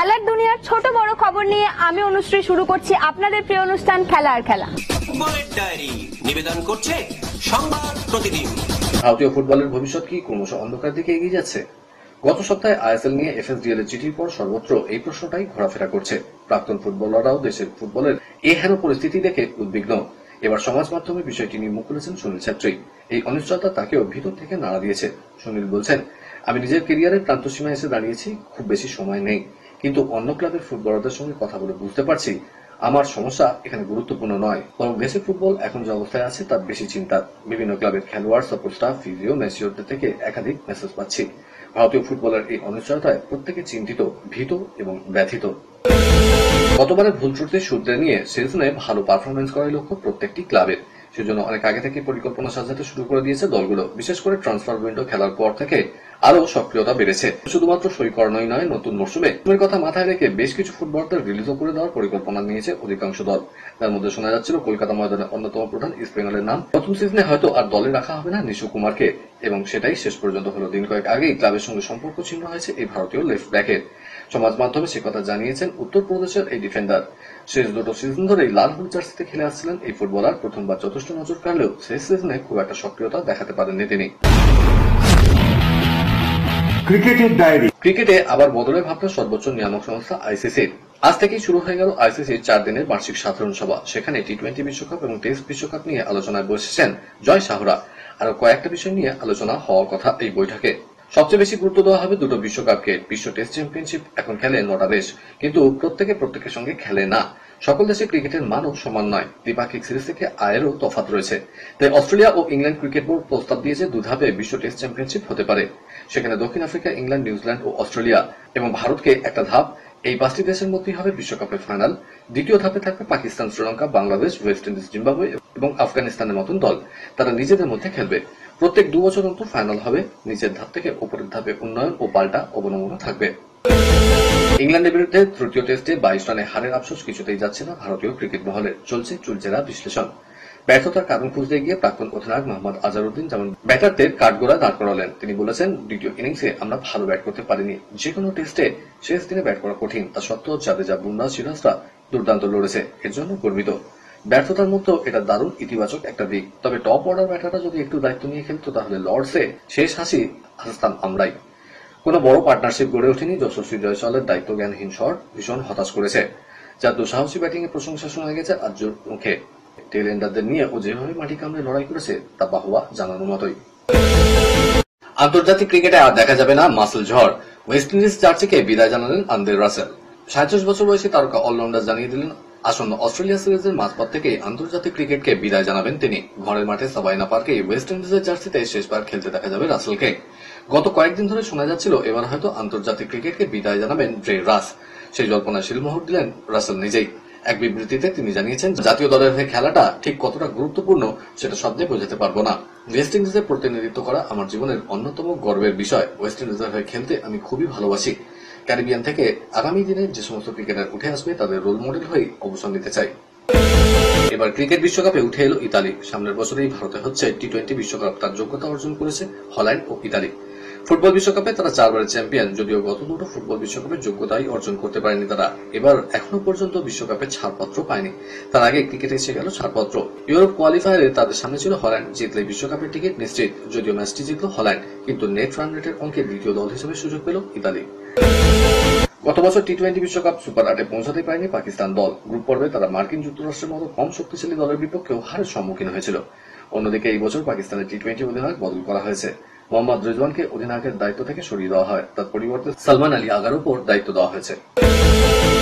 খেলার দুনিয়ার ছোট বড় খবর নিয়ে আমি অনুশ্রী শুরু করছি আপনাদের প্রিয় অনুষ্ঠান খেলা আর খেলা। ফুটবলের ডায়েরি নিবেদন করছে সংবাদ প্রতিদিন। ভারতীয় ফুটবলের ভবিষ্যৎ কি ক্রমশ অন্ধকার দিকে এগিয়ে যাচ্ছে? গত সপ্তাহে আইএসএল নিয়ে এফএসডিএল এর চিঠির পর সর্বত্র এই প্রশ্নটাই ঘোরাফেরা করছে। প্রাক্তন ফুটবলাররাও দেশের ফুটবলের এই হেন পরিস্থিতি দেখে উদ্বিগ্ন। এবার সমাজ মাধ্যমে বিষয়টি নিয়ে মুখ খুলেছেন সুনীল ছেত্রী। এই অনিশ্চয়তা তাকেও ভিতর থেকে নাড়া দিয়েছে। সুনীল বলছেন, আমি নিজের ক্যারিয়ারের প্রান্তসীমায় এসে দাঁড়িয়েছি, খুব বেশি সময় নেই, কিন্তু অন্য ক্লাবের ফুটবলারদের সঙ্গে কথা বলে বুঝতে পারছি আমার সমস্যা এখানে গুরুত্বপূর্ণ নয়, বরং দেশের ফুটবল এখন যে অবস্থায় আছে তার বেশি চিন্তা। বিভিন্ন ক্লাবের খেলোয়াড়, সাপোর্ট স্টাফ, ফিজিও, ম্যানেজারদের থেকে একাধিক মেসেজ পাচ্ছি। ভারতীয় ফুটবলের এই অনিশ্চয়তায় প্রত্যেকে চিন্তিত, ভীত এবং ব্যথিত। গতবারের ভুল ত্রুটির সূত্রে নিয়ে সিজনে ভালো পারফরমেন্স করার লক্ষ্য প্রত্যেকটি ক্লাবের। সেজন্য অনেক আগে থেকে পরিকল্পনা সাজাতে শুরু করে দিয়েছে দলগুলো। বিশেষ করে ট্রান্সফার উইন্ডো খেলার পর থেকে আরো সক্রিয়তা বেড়েছে। শুধুমাত্র সই করানোই নয়, নতুন মৌসুমে কথা মাথায় রেখে বেশ কিছু ফুটবলারদের রিলিজও করে দেওয়ার পরিকল্পনা নিয়েছে অধিকাংশ দল। তার মধ্যে শোনা যাচ্ছিল কলকাতা ময়দানের অন্যতম প্রধান ইস্ট বেঙ্গলের নাম। প্রথম সিজনে হয়তো আর দলে রাখা হবে না নিশু কুমারকে, এবং সেটাই শেষ পর্যন্ত হলো। দিন কয়েক আগেই ক্লাবের সঙ্গে সম্পর্ক ছিন্ন হয়েছে এই ভারতীয় লেফট ব্যাকের। সমাজ মাধ্যমে সে কথা জানিয়েছেন উত্তরপ্রদেশের এই ডিফেন্ডার। শেষ দুটো সিজন ধরেই লাল হলুদ জার্সিতে খেলে আসছিলেন এই ফুটবলার। প্রথমবার যথেষ্ট নজর কাড়লেও শেষ সিজনে খুব একটা সক্রিয়তা দেখাতে পারেননি তিনি। ক্রিকেটের ডায়েরি। ক্রিকেটে আবার বদলে ভাবনা সর্বোচ্চ নিয়ামক সংস্থা আইসিসির। আজ থেকেই শুরু হয়ে গেল আইসিসির 4 দিনের বার্ষিক সাধারণ সভা। সেখানে টি-20 বিশ্বকাপ এবং টেস্ট বিশ্বকাপ নিয়ে আলোচনায় বসেছেন জয় শাহরা। আরো কয়েকটা বিষয় নিয়ে আলোচনা হওয়ার কথা এই বৈঠকে। সবচেয়ে বেশি গুরুত্ব দেওয়া হবে দুটো বিশ্বকাপকে। বিশ্ব টেস্ট চ্যাম্পিয়নশিপ এখন খেলে 9টা দেশ, কিন্তু প্রত্যেকের সঙ্গে খেলে না। সকল দেশে ক্রিকেটের মানও সমান নয়। দ্বিপাক্ষিক সিরিজ থেকে আয়েরও তফাৎ রয়েছে। তাই অস্ট্রেলিয়া ও ইংল্যান্ড ক্রিকেট বোর্ড প্রস্তাব দিয়েছে 2 ধাপে বিশ্ব টেস্ট চ্যাম্পিয়নশিপ হতে পারে। সেখানে দক্ষিণ আফ্রিকা, ইংল্যান্ড, নিউজিল্যান্ড ও অস্ট্রেলিয়া এবং ভারতকে একটা ধাপ। এই 5টি দেশের মধ্যেই হবে বিশ্বকাপের ফাইনাল। দ্বিতীয় ধাপে থাকবে Pakistan, Sri Lanka, Bangladesh, West Indies, Zimbabwe এবং আফগানিস্তানের মতন দল। তারা নিজেদের মধ্যে খেলবে। প্রত্যেক 2 বছর অন্তর ফাইনাল হবে। নিচের ধাপ থেকে উপরের ধাপে উন্নয়ন ও পাল্টা অবনমনও থাকবে। ইংল্যান্ডের বিরুদ্ধে তৃতীয় টেস্টে 22 রানে হারের আফসোস কিছুতেই যাচ্ছে না ভারতীয় ক্রিকেট মহলে। চলছে চুলচেরা বিশ্লেষণ। ব্যর্থতার কারণ খুঁজতে গিয়ে প্রাক্তন অধিনায়ক মোহাম্মদ আজহারউদ্দিন যেমন ব্যাটারদের কাঠগড়ায় দাঁড় করালেন। তিনি বলেছেন, দ্বিতীয় ইনিংসে আমরা ভালো ব্যাট করতে পারিনি। যে কোনো টেস্টে শেষ দিনে ব্যাট করা কঠিন। তা সত্ত্বেও জাদেজা, বুমরাহ, সিরাজরা দুর্দান্ত লড়েছে। এর জন্য গর্বিত। ব্যর্থতার মধ্যেও এটা দারুণ ইতিবাচক একটা দিক। তবে টপ অর্ডার ব্যাটাররা যদি একটু দায়িত্ব নিয়ে খেলতো তাহলে লর্ডসে শেষ হাসি হাসতাম আমরাই। কোনো বড় পার্টনারশিপ গড়ে ওঠেনি। যশস্বী জয়সওয়ালের দায়িত্ব জ্ঞানহীন শট ভীষণ হতাশ করেছে। যার দুঃসাহসী ব্যাটিং এর প্রশংসা শোনা গেছে আর্যুর মুখে। টেল এন্ডারদের নিয়ে ও যেভাবে মাটি কামড়ে লড়াই করেছে তা বাহবা জানানোর মতোই। আন্তর্জাতিক ক্রিকেটে আর দেখা যাবে না মাসল ঝড়। ওয়েস্ট ইন্ডিজ জার্সিকে বিদায় জানালেন আন্দ্রে রাসেল। 37 বছর বয়সী তারকা অলরাউন্ডার জানিয়ে দিলেন আসন্ন অস্ট্রেলিয়া সিরিজের মাঝপথ থেকে আন্তর্জাতিক ক্রিকেটকে বিদায় জানাবেন তিনি। ঘরের মাঠে সাবাইনা পার্কে ওয়েস্ট ইন্ডিজের জার্সিতে শেষবার খেলতে দেখা যাবে রাসেলকে। গত কয়েকদিন ধরে শোনা যাচ্ছিল এবার হয়তো আন্তর্জাতিক ক্রিকেটকে বিদায় জানাবেন ড্রে রাস। সেই জল্পনায় শিলমোহর দিলেন রাসেল নিজেই। এক বিবৃতিতে তিনি জানিয়েছেন, জাতীয় দলের হয়ে খেলাটা ঠিক কতটা গুরুত্বপূর্ণ সেটা শব্দে বোঝাতে পারবো না। ওয়েস্ট ইন্ডিজের প্রতিনিধিত্ব করা আমার জীবনের অন্যতম গর্বের বিষয়। ওয়েস্ট ইন্ডিজের হয়ে খেলতে আমি খুবই ভালোবাসি। ক্যারিবিয়ান থেকে আগামী দিনে যে সমস্ত ক্রিকেটার উঠে আসবে তাদের রোল মডেল হয়ে অবসর নিতে চাই। এবার ক্রিকেট বিশ্বকাপে উঠে এলো ইতালি। সামনের বছরেই ভারতে হচ্ছে টি-20 বিশ্বকাপ। তার যোগ্যতা অর্জন করেছে হল্যান্ড ও ইতালি। ফুটবল বিশ্বকাপে তারা 4 বারের চ্যাম্পিয়ন। যদিও গত দুটো ফুটবল বিশ্বকাপের যোগ্যতাই অর্জন করতে পারেনি তারা। এবার এখনো পর্যন্ত বিশ্বকাপের ছাড়পত্র পায়নি। তার আগে ক্রিকেটে এসে গেল ছাড়পত্র। ইউরোপ কোয়ালিফায়ারে তাদের সামনে ছিল হল্যান্ড। জিতলে বিশ্বকাপের টিকিট নিশ্চিত। যদিও ম্যাচটি জিতল হল্যান্ড, কিন্তু নেট রান রেটের অঙ্কে দ্বিতীয় দল হিসেবে সুযোগ পেল ইতালি। গত বছর টি-20 বিশ্বকাপ সুপার 8-এ পৌঁছাতে পারেনি পাকিস্তান দল। গ্রুপ পর্বে তারা মার্কিন যুক্তরাষ্ট্রের মতো কম শক্তিশালী দলের বিপক্ষেও হারের সম্মুখীন হয়েছিল। অন্যদিকে এই বছর পাকিস্তানের টি-20 অধিনায়ক বদল করা হয়েছে। মোহাম্মদ রিজওয়ানকে অধিনায়কের দায়িত্ব থেকে সরিয়ে দেওয়া হয়। তার পরিবর্তে সালমান আলী আগার উপর দায়িত্ব দেওয়া হয়েছে।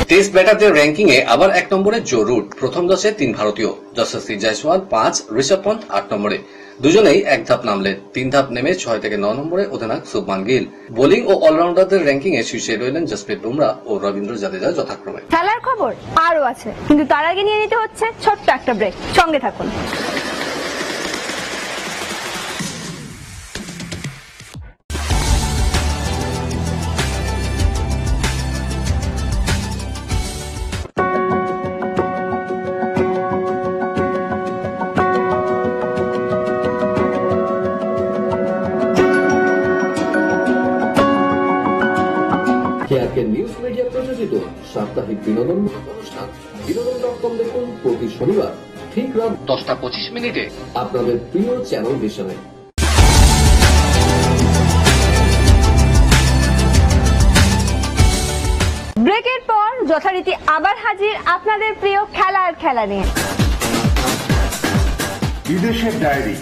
টেস্ট ব্যাটারদের র্যাঙ্কিং এ আবার 1 নম্বরে জো রুট। প্রথম 10-এ 3 ভারতীয়, যশস্বী জয়সওয়াল 5, ঋষভ পন্থ 8 নম্বরে। দুজনেই এক ধাপ নামলেন। 3 ধাপ নেমে 6 থেকে 9 নম্বরে অধিনায়ক শুভমান গিল। বোলিং ও অলরাউন্ডারদের র্যাঙ্কিং এ শীর্ষে রইলেন জসপ্রীত বুমরাহ ও রবীন্দ্র জাদেজা যথাক্রমে। খেলার খবর আরো আছে, কিন্তু তার আগে নিয়ে নিতে হচ্ছে ছোট্ট একটা ব্রেক। সঙ্গে থাকুন। KRK নিউজ মিডিয়া প্রযোজিত সাপ্তাহিক বিনোদন অনুষ্ঠান বিনোদন.com দেখুন প্রতি শনিবার ঠিক রাত 10:25 আপনাদের প্রিয় চ্যানেল ভিশনে। ব্রেকের পর যথারীতি আবার হাজির আপনাদের প্রিয় খেলা নিয়ে। বিদেশের ডায়েরি।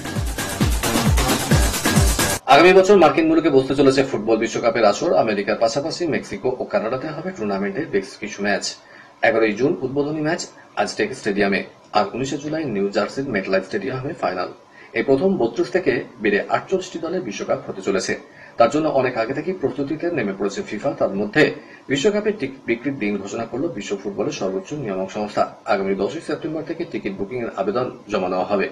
আগামী বছর মার্কিন মুলুকে বসতে চলেছে ফুটবল বিশ্বকাপের আসর। আমেরিকার পাশাপাশি মেক্সিকো ও কানাডাতে হবে টুর্নামেন্টের বেশ কিছু ম্যাচ। 11 জুন উদ্বোধনী ম্যাচ আজটেক স্টেডিয়ামে, আর 19 জুলাই নিউ জার্সির মেটলাইফ স্টেডিয়ামে ফাইনাল। এই প্রথম 32 থেকে বেড়ে 48টি দলের বিশ্বকাপ হতে চলেছে। তার জন্য অনেক আগে থেকেই প্রস্তুতিতে নেমে পড়েছে ফিফা। তার মধ্যে বিশ্বকাপের টিকিট বিক্রির দিন ঘোষণা করল বিশ্ব ফুটবলের সর্বোচ্চ নিয়ামক সংস্থা। আগামী 10 সেপ্টেম্বর থেকে টিকিট বুকিং এর আবেদন জমা নেওয়া হবে।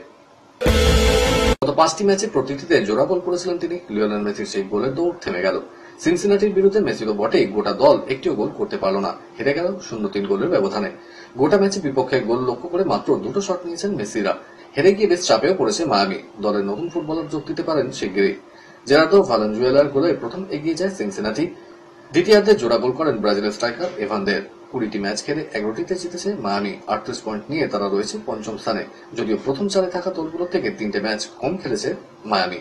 গত 5টি ম্যাচে প্রতিটিতে জোড়া গোল করেছিলেন তিনি। লিওনেল মেসির সেই গোলের দৌড় থেমে গেল। সিনসিনাটির বিরুদ্ধে মেসি তো বটেই, গোটা দল একটিও গোল করতে পারল না, হেরে গেল 0-3 গোলের ব্যবধানে। গোটা ম্যাচে বিপক্ষে গোল লক্ষ্য করে মাত্র 2টো শট নিয়েছেন মেসিরা। হেরে গিয়ে বেশ চাপেও পড়েছে মায়ামি। দলের নতুন ফুটবলার যোগ দিতে পারেন শিগগিরই। জেরার্দো ভালেনজুয়েলার গোলে প্রথম এগিয়ে যায় সিনসিনাটি। দ্বিতীয়ার্ধে জোড়া গোল করেন ব্রাজিলের স্ট্রাইকার এভানদের। 20টি ম্যাচ খেলে 11টিতে জিতেছে মায়ামি। 38 পয়েন্ট নিয়ে তারা রয়েছে 5ম স্থানে, যদিও প্রথম 4-এ থাকা দলগুলো থেকে 3টে ম্যাচ কম খেলেছে মায়ামি।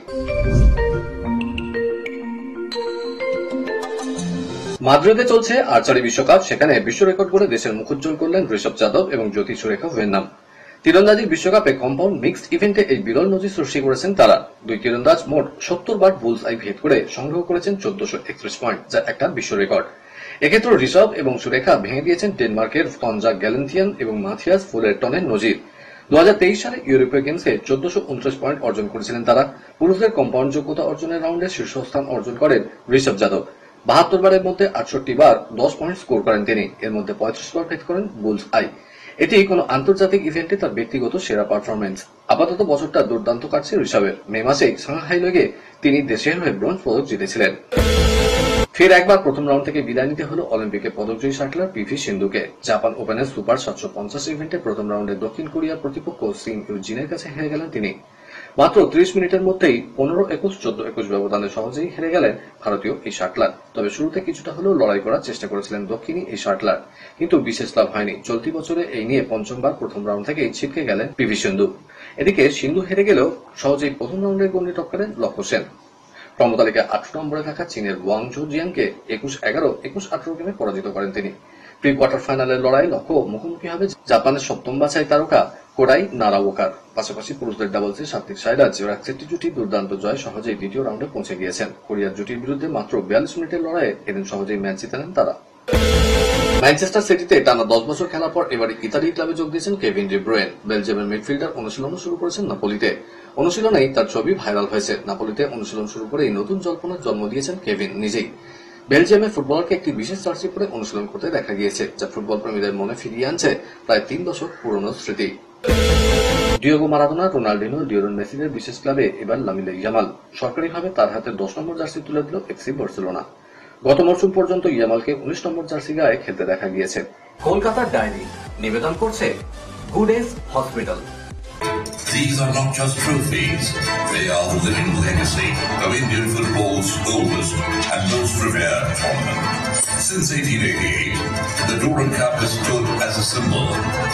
মাদ্রিদে চলছে আর্চারি বিশ্বকাপ। সেখানে বিশ্ব রেকর্ড করে দেশের মুখ উজ্জ্বল করলেন ঋষভ যাদব এবং জ্যোতি সুরেখা ভেন্নাম। তীরন্দাজির বিশ্বকাপে কম্পাউন্ড মিক্সড ইভেন্টে এই বিরল নজির সৃষ্টি করেছেন তারা। দুই তীরন্দাজ মোট 70 বার বুলস আই ভেদ করে সংগ্রহ করেছেন 1431 পয়েন্ট, যা একটা বিশ্ব রেকর্ড। এক্ষেত্রে ঋষভ এবং সুরেখা ভেঙে দিয়েছেন ডেনমার্কের তঞ্জা গ্যালেন্থিয়ান এবং মাথিয়াস ফুলেরটনের নজির। 2023 সালে ইউরোপীয় গেমসে 1429 পয়েন্ট অর্জন করেছিলেন তারা। পুরুষদের কম্পাউন্ড যোগ্যতা অর্জনের রাউন্ডে শীর্ষস্থান অর্জন করেন ঋষভ যাদব। 72 বারের মধ্যে 68 বার 10 পয়েন্ট স্কোর করেন তিনি। এর মধ্যে 35 বার ভেদ করেন বুলস আই। এটি কোনো আন্তর্জাতিক ইভেন্টে তার ব্যক্তিগত সেরা পারফরমেন্স। আপাতত বছরটা দুর্দান্ত কাটছে ঋষভের। মে মাসে সাংহাই লিগে তিনি দেশের হয়ে ব্রোঞ্জ পদক জিতেছিলেন। ফের একবার প্রথম রাউন্ড থেকে বিদায় নিতে হলো অলিম্পিকে পদকজয়ী শাটলার পিভি সিন্ধুকে। জাপান ওপেনের সুপার 750 ইভেন্টে প্রথম রাউন্ডে দক্ষিণ কোরিয়ার প্রতিপক্ষ সিং ইউজিনের কাছে হেরে গেলেন তিনি। মাত্র 30 মিনিটের মধ্যেই 15-21, 14-21 ব্যবধানে সহজেই হেরে গেলেন ভারতীয় এই শাটলার। তবে শুরুতে কিছুটা হলেও লড়াই করার চেষ্টা করেছিলেন দক্ষিণী এই শাটলার, কিন্তু বিশেষ লাভ হয়নি। চলতি বছরে এই নিয়ে 5বার প্রথম রাউন্ড থেকেই ছিটকে গেলেন পিভি সিন্ধু। এদিকে সিন্ধু হেরে গেলেও সহজেই প্রথম রাউন্ডের গণ্ডি টপকালেন লক্ষ্য সেন। ক্রমতালিকায় 8 নম্বরে থাকা চীনের ওয়াং জো জিয়াংকে 21-11, 21-18 গেমে পরাজিত করেন তিনি। প্রি কোয়ার্টার ফাইনালের লড়াই লক্ষ্য মুখোমুখি হবে জাপানের 7ম বাছাই তারকা কোরাই নারাওকার। পাশাপাশি পুরুষদের ডাবলসে সাত্বিক সাইরাজ রাক্সেটি জুটি দুর্দান্ত জয় সহজেই দ্বিতীয় রাউন্ডে পৌঁছে গিয়েছেন। কোরিয়ার জুটির বিরুদ্ধে মাত্র 42 মিনিটের লড়াইয়ে এদিন সহজেই ম্যাচ জিতে নেন তারা। ম্যানচেস্টার সিটিতে টানা 10 বছর খেলার পর এবারে ইতালি ক্লাবে যোগ দিয়েছেন কেভিন ডি ব্রুয়েন। বেলজিয়ামের মিডফিল্ডার অনুশীলনও শুরু করেছেন নাপোলিতে। অনুশীলনেই তার ছবি ভাইরাল হয়েছে। নাপোলিতে অনুশীলন শুরু করে এই নতুন জল্পনার জন্ম দিয়েছেন কেভিন নিজেই। বেলজিয়ামের ফুটবলারকে একটি বিশেষ জার্সি পরে অনুশীলন করতে দেখা গিয়েছে, যা ফুটবল প্রেমীদের মনে ফিরিয়ে আনছে প্রায় 3 দশক পুরনো স্মৃতি। ডিয়েগো মারাদোনা, রোনাল্ডিনো, লিওনেল মেসিদের বিশেষ ক্লাবে এবার লামিনে ইয়ামাল। সরকারিভাবে তার হাতে 10 নম্বর জার্সি তুলে দিল এফসি বার্সেলোনা। গত মরশুম পর্যন্ত ইয়ামালকে 19 নম্বর জার্সি গায়ে খেলতে দেখা গিয়েছে। কলকাতার ডায়েরি নিবেদন করছে good age hospital. These are not just trophies, they are the living legacy of Indian football's oldest and most revered tournament. Since 1888, the Durand Cup has stood as a symbol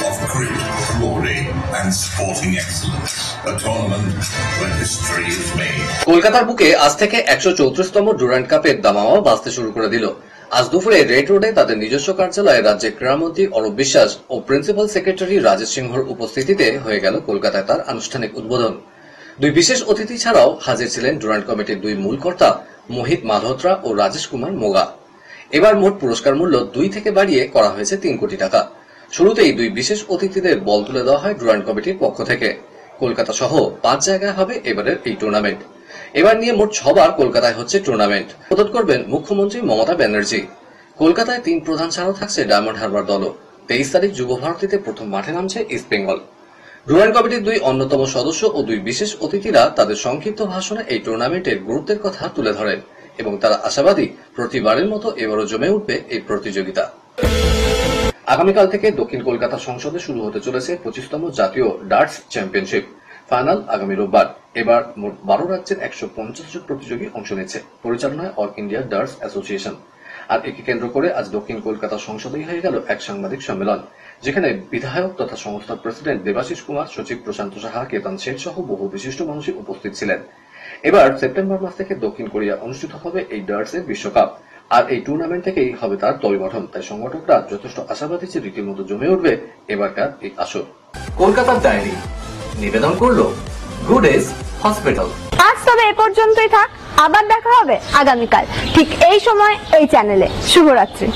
of grit, glory and sporting excellence. A tournament where history is made. কলকাতার বুকে আজ থেকে 134তম Durand কাপের দামামা বাজতে শুরু করে দিল। আজ দুপুরে রেড রোডে তাদের নিজস্ব কার্যালয়ে রাজ্যের ক্রীড়ামন্ত্রী অরূপ বিশ্বাস ও প্রিন্সিপাল সেক্রেটারি রাজেশ সিংহর উপস্থিতিতে হয়ে গেল কলকাতায় তার আনুষ্ঠানিক উদ্বোধন। দুই বিশেষ অতিথি ছাড়াও হাজির ছিলেন ডুরান্ড কমিটির দুই মূল কর্তা মোহিত মালহোত্রা ও রাজেশ কুমার মোগা। এবার মোট পুরস্কার মূল্য 2 থেকে বাড়িয়ে করা হয়েছে 3 কোটি টাকা। শুরুতেই দুই বিশেষ অতিথিদের বল তুলে দেওয়া হয় ডুরান্ড কমিটির পক্ষ থেকে। কলকাতা সহ 5 জায়গায় হবে এবারের এই টুর্নামেন্ট। এবার নিয়ে মোট 6 বার কলকাতায় হচ্ছে টুর্নামেন্ট। উদ্বোধন করবেন মুখ্যমন্ত্রী মমতা ব্যানার্জি। কলকাতায় 3 প্রধান ছাড়াও থাকছে ডায়মন্ড হারবার দলও। 23 তারিখ যুব ভারতীতে প্রথম মাঠে নামছে ইস্ট বেঙ্গল। ডুরান্ড কমিটির দুই অন্যতম সদস্য ও দুই বিশেষ অতিথিরা তাদের সংক্ষিপ্ত ভাষণে এই টুর্নামেন্টের গুরুত্বের কথা তুলে ধরেন এবং তারা আশাবাদী প্রতিবারের মতো এবারও জমে উঠবে এই প্রতিযোগিতা। আগামীকাল থেকে দক্ষিণ কলকাতা সংসদে শুরু হতে চলেছে 25তম জাতীয় ডার্টস চ্যাম্পিয়নশিপ। ফাইনাল আগামী রোববার। এবার মোট 12 রাজ্যের 150 জন প্রতিযোগী অংশ নিচ্ছে। পরিচালনায় অল ইন্ডিয়া ডার্টস অ্যাসোসিয়েশন। আর একে কেন্দ্র করে আজ দক্ষিণ কলকাতা সংসদেই হয়ে গেল এক সাংবাদিক সম্মেলন, যেখানে বিধায়ক তথা সংস্থার প্রেসিডেন্ট দেবাশিস কুমার, সচিব প্রশান্ত সাহা, কেতন শেঠ সহ বহু বিশিষ্ট মানুষই উপস্থিত ছিলেন। এবার সেপ্টেম্বর মাস থেকে দক্ষিণ কোরিয়া অনুষ্ঠিত হবে এই ডার্টসের বিশ্বকাপ, আর এই টুর্নামেন্ট থেকেই হবে তার দল গঠন। তাই সংগঠকরা যথেষ্ট আশাবাদী যে রীতিমতো জমে উঠবে এবারকার এই আসর। কলকাতার ডায়েরি নিবেদন করলো গুড এজ হসপিটাল। আজ তবে এ পর্যন্তই থাক, আবার দেখা হবে আগামীকাল ঠিক এই সময় এই চ্যানেলে। শুভরাত্রি।